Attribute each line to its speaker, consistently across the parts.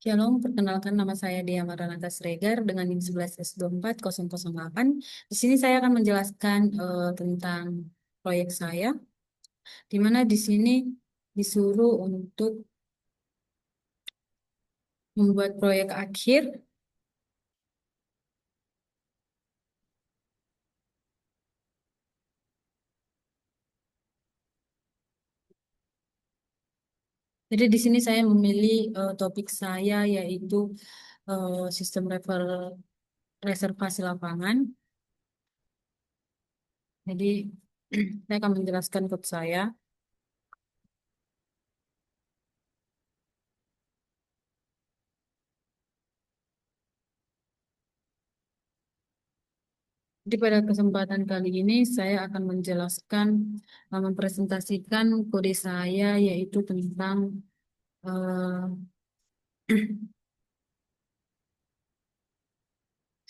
Speaker 1: Shalom, perkenalkan nama saya Dia Maranatha Sregar dengan NIM 11S24008. Di sini saya akan menjelaskan tentang proyek saya, di mana di sini disuruh untuk membuat proyek akhir. Jadi di sini saya memilih topik saya yaitu sistem reservasi lapangan. Jadi saya akan menjelaskan kode saya. Jadi pada kesempatan kali ini saya akan menjelaskan, mempresentasikan kode saya yaitu tentang eh,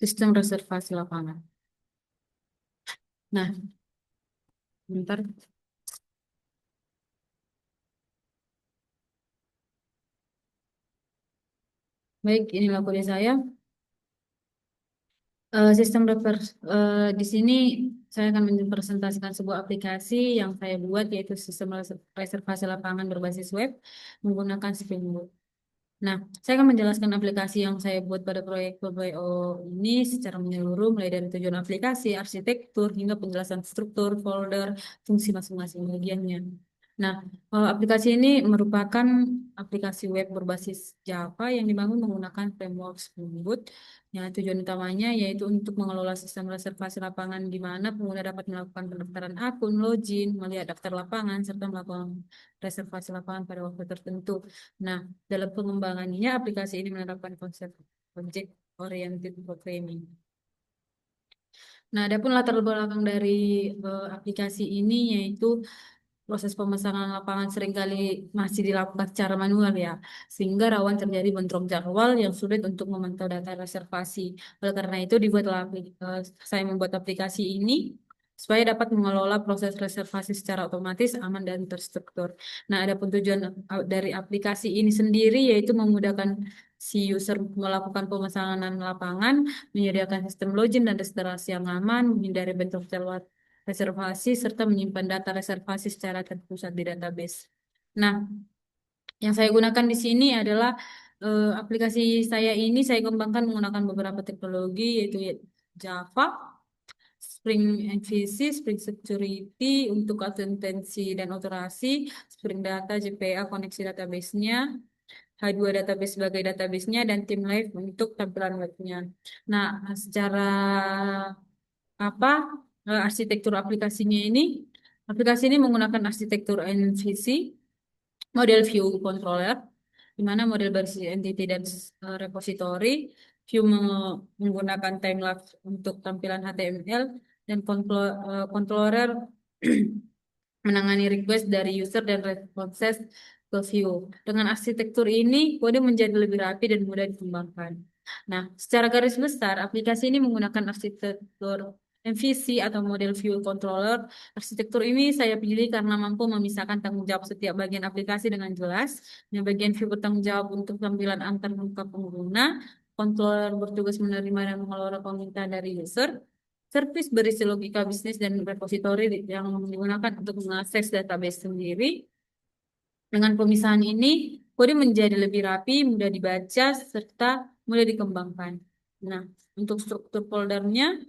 Speaker 1: sistem reservasi lapangan. Nah, bentar. Baik, inilah kode saya. Sistem di sini saya akan mempresentasikan sebuah aplikasi yang saya buat yaitu sistem reservasi lapangan berbasis web menggunakan Spring Boot. Nah, saya akan menjelaskan aplikasi yang saya buat pada proyek PBO ini secara menyeluruh, mulai dari tujuan aplikasi, arsitektur, hingga penjelasan struktur, folder, fungsi masing-masing bagiannya. Nah, kalau aplikasi ini merupakan aplikasi web berbasis Java yang dibangun menggunakan framework Spring Boot. Ya, tujuan utamanya yaitu untuk mengelola sistem reservasi lapangan di mana pengguna dapat melakukan pendaftaran akun, login, melihat daftar lapangan, serta melakukan reservasi lapangan pada waktu tertentu. Nah, dalam pengembangannya, aplikasi ini menerapkan konsep object oriented programming. Nah, adapun latar belakang dari aplikasi ini yaitu proses pemesanan lapangan seringkali masih dilakukan secara manual ya, sehingga rawan terjadi bentrok jadwal yang sulit untuk memantau data reservasi. Oleh karena itu, saya membuat aplikasi ini supaya dapat mengelola proses reservasi secara otomatis, aman, dan terstruktur. Nah, adapun tujuan dari aplikasi ini sendiri yaitu memudahkan si user melakukan pemesanan lapangan, menyediakan sistem login dan registrasi yang aman, menghindari bentrok jadwal reservasi, serta menyimpan data reservasi secara terpusat di database. Nah, yang saya gunakan di sini adalah aplikasi saya ini saya kembangkan menggunakan beberapa teknologi yaitu Java, Spring MVC, Spring Security untuk autentensi dan otorasi, Spring Data, JPA, koneksi database-nya, H2 database sebagai database-nya, dan Team Live untuk tampilan webnya. Nah, secara apa arsitektur aplikasi ini menggunakan arsitektur MVC, model view controller, di mana model berbasis entity dan repository, view menggunakan timelapse untuk tampilan HTML, dan controller menangani request dari user dan responses ke view. Dengan arsitektur ini, kode menjadi lebih rapi dan mudah dikembangkan. Nah, secara garis besar, aplikasi ini menggunakan arsitektur MVC atau model view controller. Arsitektur ini saya pilih karena mampu memisahkan tanggung jawab setiap bagian aplikasi dengan jelas. Yang bagian view bertanggung jawab untuk tampilan antar muka pengguna, controller bertugas menerima dan mengelola permintaan dari user, service berisi logika bisnis dan repositori yang digunakan untuk mengakses database sendiri. Dengan pemisahan ini, kode menjadi lebih rapi, mudah dibaca, serta mudah dikembangkan. Nah, untuk struktur foldernya,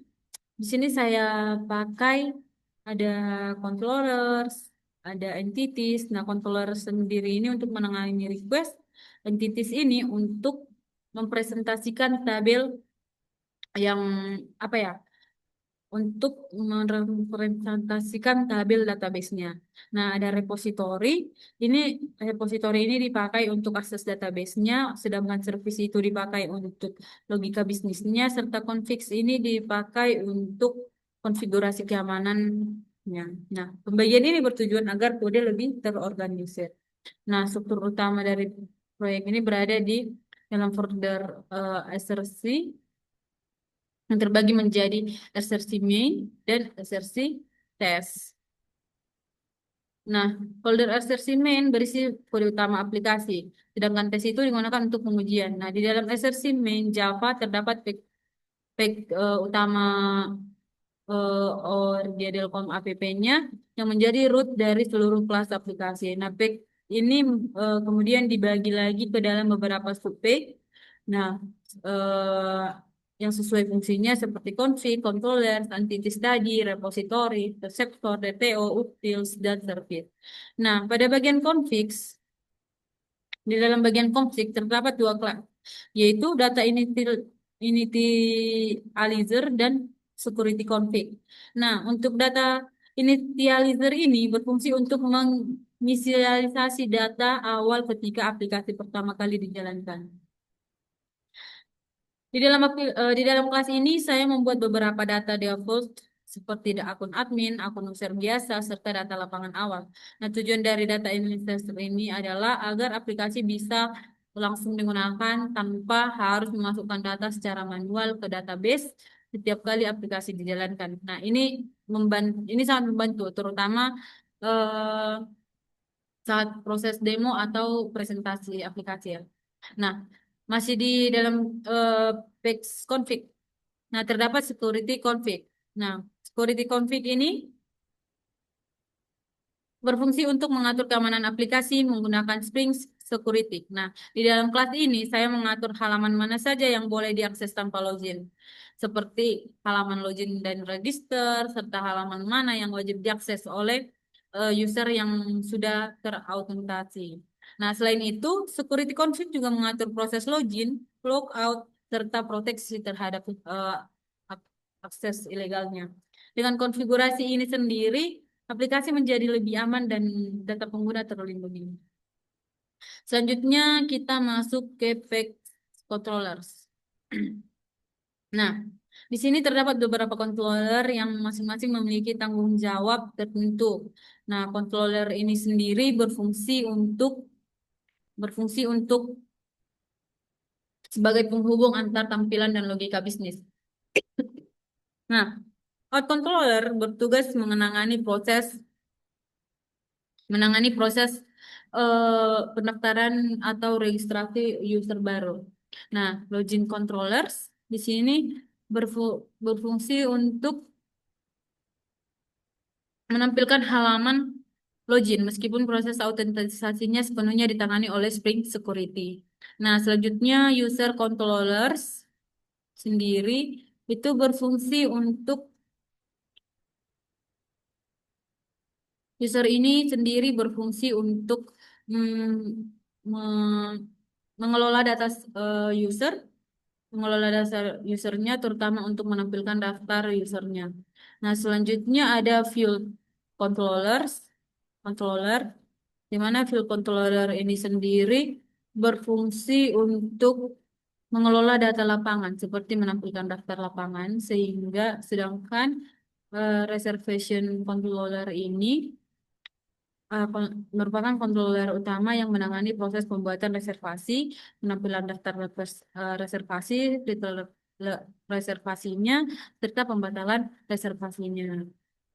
Speaker 1: di sini saya pakai ada controllers, ada entities. Nah, controller sendiri ini untuk menangani request, entities ini untuk mempresentasikan tabel yang apa ya? Untuk merepresentasikan tabel database-nya. Nah, ada repository. Ini repository ini dipakai untuk akses database-nya, sedangkan service itu dipakai untuk logika bisnisnya, serta configs ini dipakai untuk konfigurasi keamanannya. Nah, pembagian ini bertujuan agar kode lebih terorganisir. Nah, struktur utama dari proyek ini berada di dalam folder SRC yang terbagi menjadi assersi main dan assersi test. Nah, folder assertion main berisi kode utama aplikasi, sedangkan tes itu digunakan untuk pengujian. Nah, di dalam assertion main Java terdapat utama dia Delcom app-nya yang menjadi root dari seluruh kelas aplikasi. Nah, pack ini kemudian dibagi lagi ke dalam beberapa subpack. Nah, eh, yang sesuai fungsinya seperti config, controller, entity study, repository, receptor, DTO, utils, dan service. Nah, pada bagian config, di dalam bagian config terdapat dua kelas, yaitu data initializer dan security config. Nah, untuk data initializer ini berfungsi untuk menginisialisasi data awal ketika aplikasi pertama kali dijalankan. Di dalam kelas ini saya membuat beberapa data default seperti akun admin, akun user biasa, serta data lapangan awal. Nah, tujuan dari data initializer ini adalah agar aplikasi bisa langsung digunakan tanpa harus memasukkan data secara manual ke database setiap kali aplikasi dijalankan. Nah, ini sangat membantu, terutama eh, saat proses demo atau presentasi aplikasi ya. Nah, masih di dalam eh, page config. Nah, terdapat security config. Nah, security config ini berfungsi untuk mengatur keamanan aplikasi menggunakan Spring Security. Nah, di dalam kelas ini saya mengatur halaman mana saja yang boleh diakses tanpa login, seperti halaman login dan register, serta halaman mana yang wajib diakses oleh user yang sudah terautentikasi. Nah, selain itu, security config juga mengatur proses login, logout, serta proteksi terhadap akses ilegalnya. Dengan konfigurasi ini sendiri, aplikasi menjadi lebih aman dan data pengguna terlindungi. Selanjutnya kita masuk ke Pack Controllers. Nah, di sini terdapat beberapa controller yang masing-masing memiliki tanggung jawab tertentu. Nah, controller ini sendiri berfungsi untuk sebagai penghubung antar tampilan dan logika bisnis. Nah, out controller bertugas menangani proses pendaftaran atau registrasi user baru. Nah, login controllers di sini berfungsi untuk menampilkan halaman login meskipun proses autentisasinya sepenuhnya ditangani oleh Spring Security. Nah, selanjutnya user controllers sendiri itu user ini sendiri berfungsi untuk me- mengelola data user, mengelola data usernya terutama untuk menampilkan daftar usernya. Nah, selanjutnya ada field controllers, controller, di mana field controller ini sendiri berfungsi untuk mengelola data lapangan seperti menampilkan daftar lapangan sehingga sedangkan reservation controller ini merupakan controller utama yang menangani proses pembuatan reservasi, penampilan daftar reservasi, detail reservasinya, serta pembatalan reservasinya.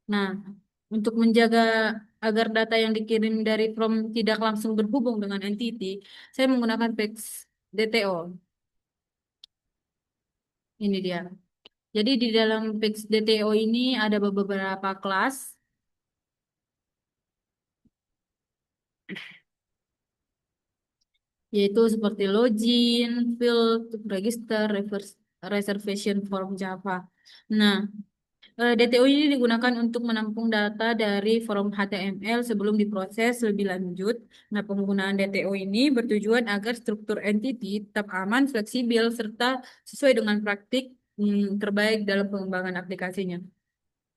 Speaker 1: Nah, untuk menjaga agar data yang dikirim dari from tidak langsung berhubung dengan entity, saya menggunakan PEX DTO. Ini dia. Jadi di dalam PEX DTO ini ada beberapa kelas, yaitu seperti login, field, register, reservation form Java. Nah, DTO ini digunakan untuk menampung data dari forum HTML sebelum diproses lebih lanjut. Nah, penggunaan DTO ini bertujuan agar struktur entity tetap aman, fleksibel, serta sesuai dengan praktik terbaik dalam pengembangan aplikasinya.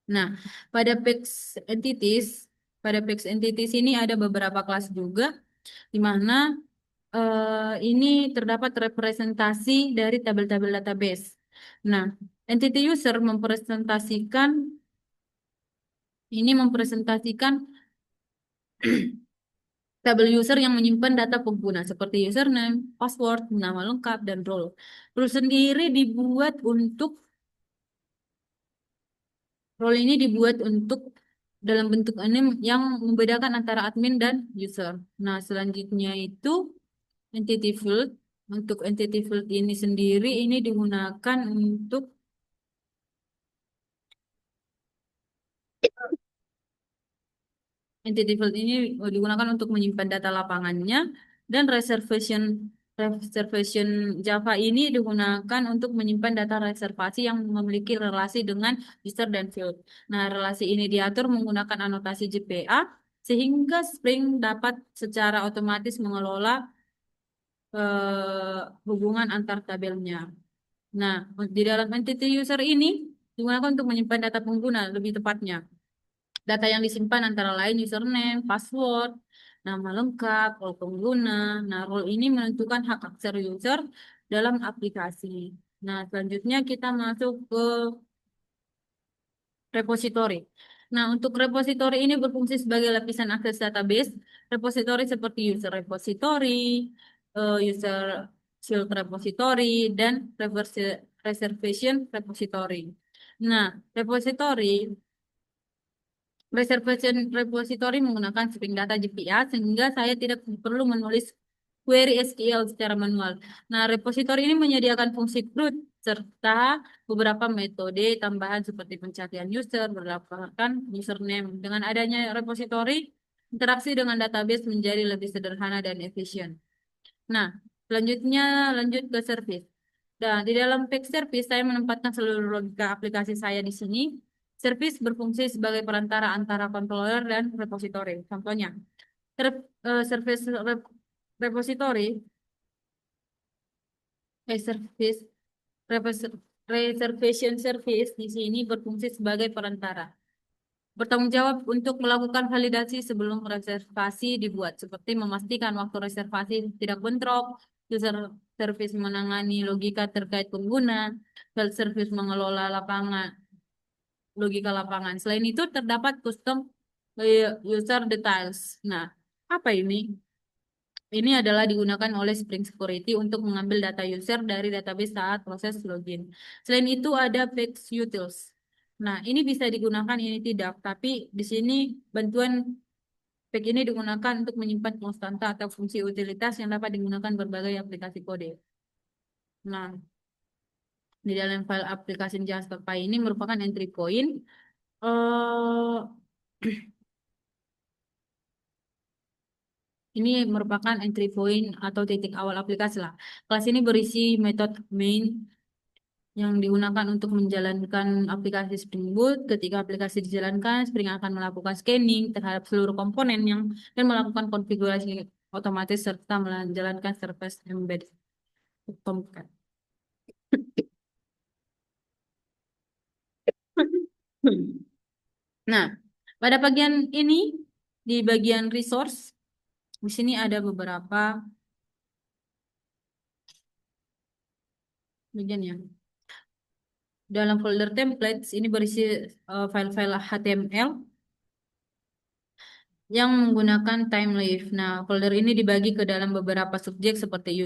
Speaker 1: Nah, pada PEX entities, pada PEX entities ini ada beberapa kelas juga, di mana ini terdapat representasi dari tabel-tabel database. Nah, entity user mempresentasikan tabel user yang menyimpan data pengguna seperti username, password, nama lengkap, dan role. Role ini dibuat untuk dalam bentuk ini yang membedakan antara admin dan user. Nah, selanjutnya itu entity field. Untuk entity field ini sendiri ini digunakan untuk entity field ini digunakan untuk menyimpan data lapangannya dan reservation Java ini digunakan untuk menyimpan data reservasi yang memiliki relasi dengan user dan field. Nah, relasi ini diatur menggunakan anotasi JPA sehingga Spring dapat secara otomatis mengelola hubungan antar tabelnya. Nah, di dalam entity user ini digunakan untuk menyimpan data pengguna lebih tepatnya. Data yang disimpan antara lain username, password, nama lengkap, role pengguna. Nah, role ini menentukan hak akses user dalam aplikasi. Nah, selanjutnya kita masuk ke repository. Nah, untuk repository ini berfungsi sebagai lapisan akses database. Repository seperti user repository, user field repository, dan reservation repository. Nah, reservation repository menggunakan Spring Data JPA sehingga saya tidak perlu menulis query SQL secara manual. Nah, repository ini menyediakan fungsi CRUD serta beberapa metode tambahan seperti pencarian user berdasarkan username. Dengan adanya repository, interaksi dengan database menjadi lebih sederhana dan efisien. Nah, selanjutnya lanjut ke service. Dan di dalam page service saya menempatkan seluruh logika aplikasi saya di sini. Service berfungsi sebagai perantara antara controller dan repository. Contohnya, service repository, service reservation service di sini berfungsi sebagai perantara. Bertanggung jawab untuk melakukan validasi sebelum reservasi dibuat, seperti memastikan waktu reservasi tidak bentrok, user service menangani logika terkait pengguna, self service mengelola lapangan, logika lapangan. Selain itu terdapat custom user details. Nah, apa ini? Ini adalah digunakan oleh Spring Security untuk mengambil data user dari database saat proses login. Selain itu ada page utils. Nah, ini bisa digunakan, ini tidak. Tapi di sini bantuan page ini digunakan untuk menyimpan konstanta atau fungsi utilitas yang dapat digunakan berbagai aplikasi kode. Nah, di dalam file aplikasi Jasperpy ini merupakan entry point. Eh, Ini merupakan entry point atau titik awal aplikasi lah. Kelas ini berisi metode main yang digunakan untuk menjalankan aplikasi Spring Boot. Ketika aplikasi dijalankan, Spring akan melakukan scanning terhadap seluruh komponen yang dan melakukan konfigurasi otomatis serta menjalankan service embedded Tomcat. Nah, pada bagian ini di bagian resource di sini ada beberapa bagian ya. Dalam folder templates ini berisi file-file HTML yang menggunakan time live. Nah, folder ini dibagi ke dalam beberapa subjek seperti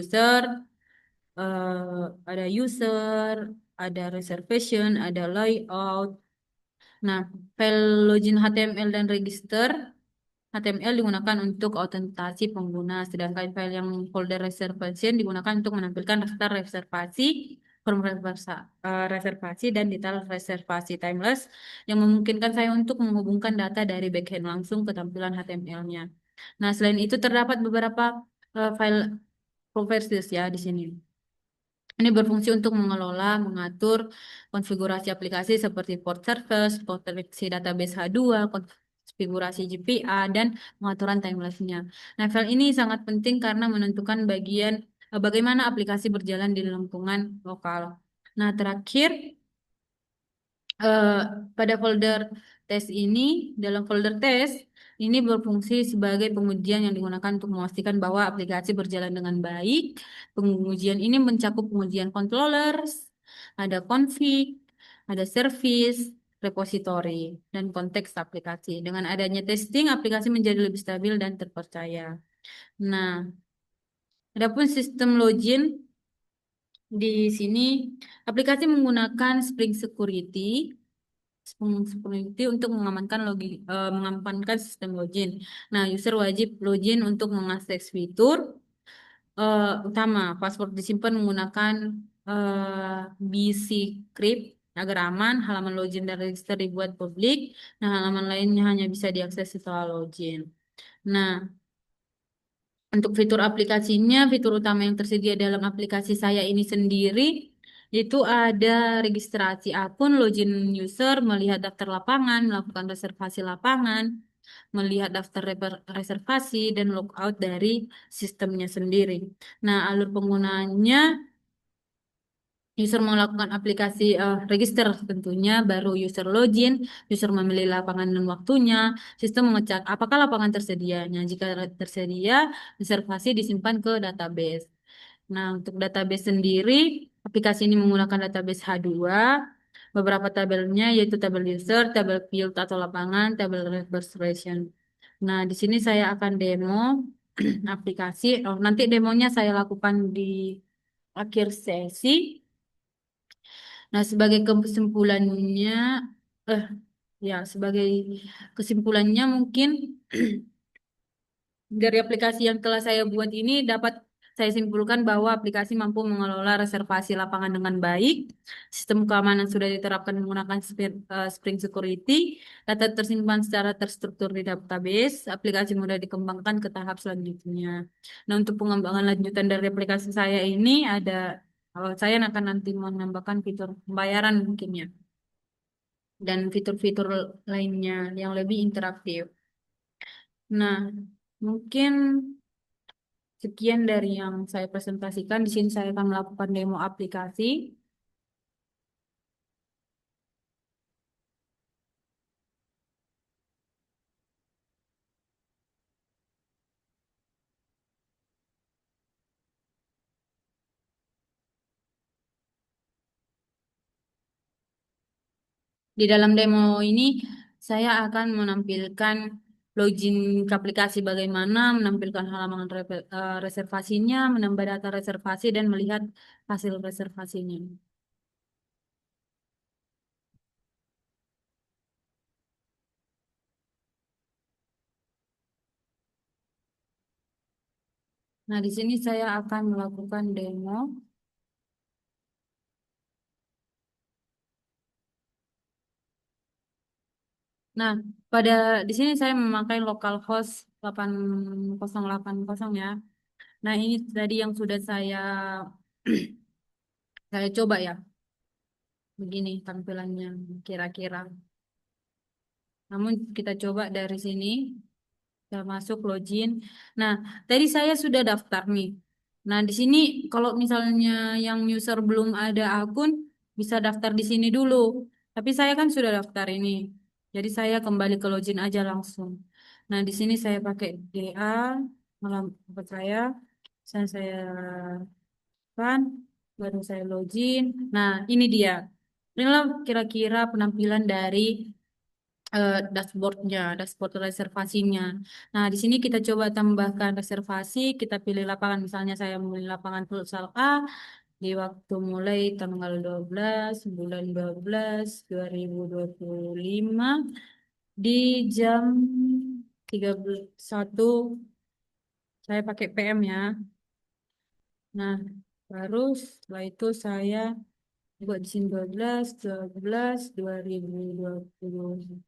Speaker 1: ada user, ada reservation, ada layout. Nah, file login HTML dan register HTML digunakan untuk autentasi pengguna, sedangkan file yang folder reservation digunakan untuk menampilkan daftar reservasi, form reservasi, dan detail reservasi timeless yang memungkinkan saya untuk menghubungkan data dari backend langsung ke tampilan HTML-nya. Nah, selain itu terdapat beberapa file properties ya di sini. Ini berfungsi untuk mengelola, mengatur konfigurasi aplikasi seperti port service, proteksi database H2, konfigurasi GPA, dan pengaturan timeless-nya. Nah, file ini sangat penting karena menentukan bagaimana aplikasi berjalan di lingkungan lokal. Nah, terakhir, eh, pada folder tes ini, dalam folder tes, ini berfungsi sebagai pengujian yang digunakan untuk memastikan bahwa aplikasi berjalan dengan baik. Pengujian ini mencakup pengujian controllers, ada config, ada service, repository, dan konteks aplikasi. Dengan adanya testing, aplikasi menjadi lebih stabil dan terpercaya. Nah, adapun sistem login di sini, aplikasi menggunakan Spring Security functionality untuk mengamankan sistem login. Nah, user wajib login untuk mengakses fitur utama. Password disimpan menggunakan bcrypt agar aman. Halaman login dan register dibuat publik. Nah, halaman lainnya hanya bisa diakses setelah login. Nah, untuk fitur aplikasinya, fitur utama yang tersedia dalam aplikasi saya ini sendiri itu ada registrasi akun, login user, melihat daftar lapangan, melakukan reservasi lapangan, melihat daftar reservasi, dan logout dari sistemnya sendiri. Nah, alur penggunaannya user melakukan aplikasi register tentunya, baru user login, user memilih lapangan dan waktunya, sistem mengecek apakah lapangan tersedianya. Jika tersedia, reservasi disimpan ke database. Nah, untuk database sendiri, aplikasi ini menggunakan database H2, beberapa tabelnya yaitu tabel user, tabel field atau lapangan, tabel registration. Nah, di sini saya akan demo aplikasi. Oh, nanti demonya saya lakukan di akhir sesi. Nah, sebagai kesimpulannya, eh, ya, sebagai kesimpulannya mungkin dari aplikasi yang telah saya buat ini dapat saya simpulkan bahwa aplikasi mampu mengelola reservasi lapangan dengan baik, sistem keamanan sudah diterapkan menggunakan Spring Security, data tersimpan secara terstruktur di database, aplikasi mudah dikembangkan ke tahap selanjutnya. Nah, untuk pengembangan lanjutan dari aplikasi saya ini ada, saya akan nanti menambahkan fitur pembayaran mungkin ya dan fitur-fitur lainnya yang lebih interaktif. Nah, mungkin sekian dari yang saya presentasikan. Di sini saya akan melakukan demo aplikasi. Di dalam demo ini, saya akan menampilkan login ke aplikasi bagaimana, menampilkan halaman reservasinya, menambah data reservasi, dan melihat hasil reservasinya. Nah, di sini saya akan melakukan demo. Nah, pada di sini saya memakai localhost 8080 ya. Nah, ini tadi yang sudah saya coba ya. Begini tampilannya kira-kira. Namun kita coba dari sini, kita masuk login. Nah, tadi saya sudah daftar nih. Nah, di sini kalau misalnya yang user belum ada akun, bisa daftar di sini dulu. Tapi saya kan sudah daftar ini. Jadi saya kembali ke login aja langsung. Nah, di sini saya pakai DA, malam apa saya kan, baru saya login. Nah, ini dia. Inilah kira-kira penampilan dari dashboard reservasinya. Nah, di sini kita coba tambahkan reservasi, kita pilih lapangan, misalnya saya memilih lapangan futsal A di waktu mulai tanggal 12 bulan 12 2025 di jam 31, saya pakai PM ya. Nah, baru setelah itu saya buat di sini 12 2025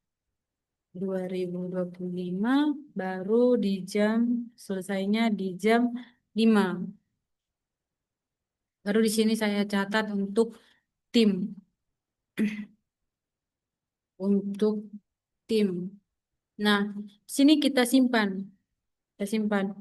Speaker 1: 2025 baru di jam selesainya di jam 5. Baru di sini saya catat tim untuk tim. Nah, sini kita simpan.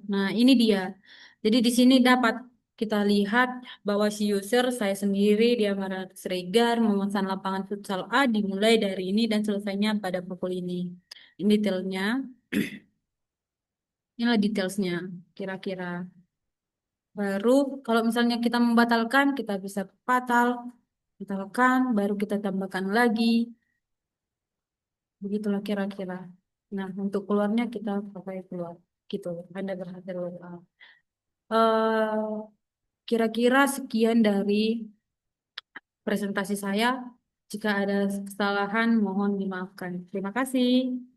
Speaker 1: Nah, ini dia. Jadi di sini dapat kita lihat bahwa si user saya sendiri dia Marat Sregar memesan lapangan futsal A dimulai dari ini dan selesainya pada pukul ini. Ini detailnya. Inilah detailsnya kira-kira. Baru kalau misalnya kita membatalkan, kita bisa batalkan, baru kita tambahkan lagi. Begitulah kira-kira. Nah, untuk keluarnya kita pakai keluar. Gitu, Anda berhasil keluar. Kira-kira sekian dari presentasi saya. Jika ada kesalahan, mohon dimaafkan. Terima kasih.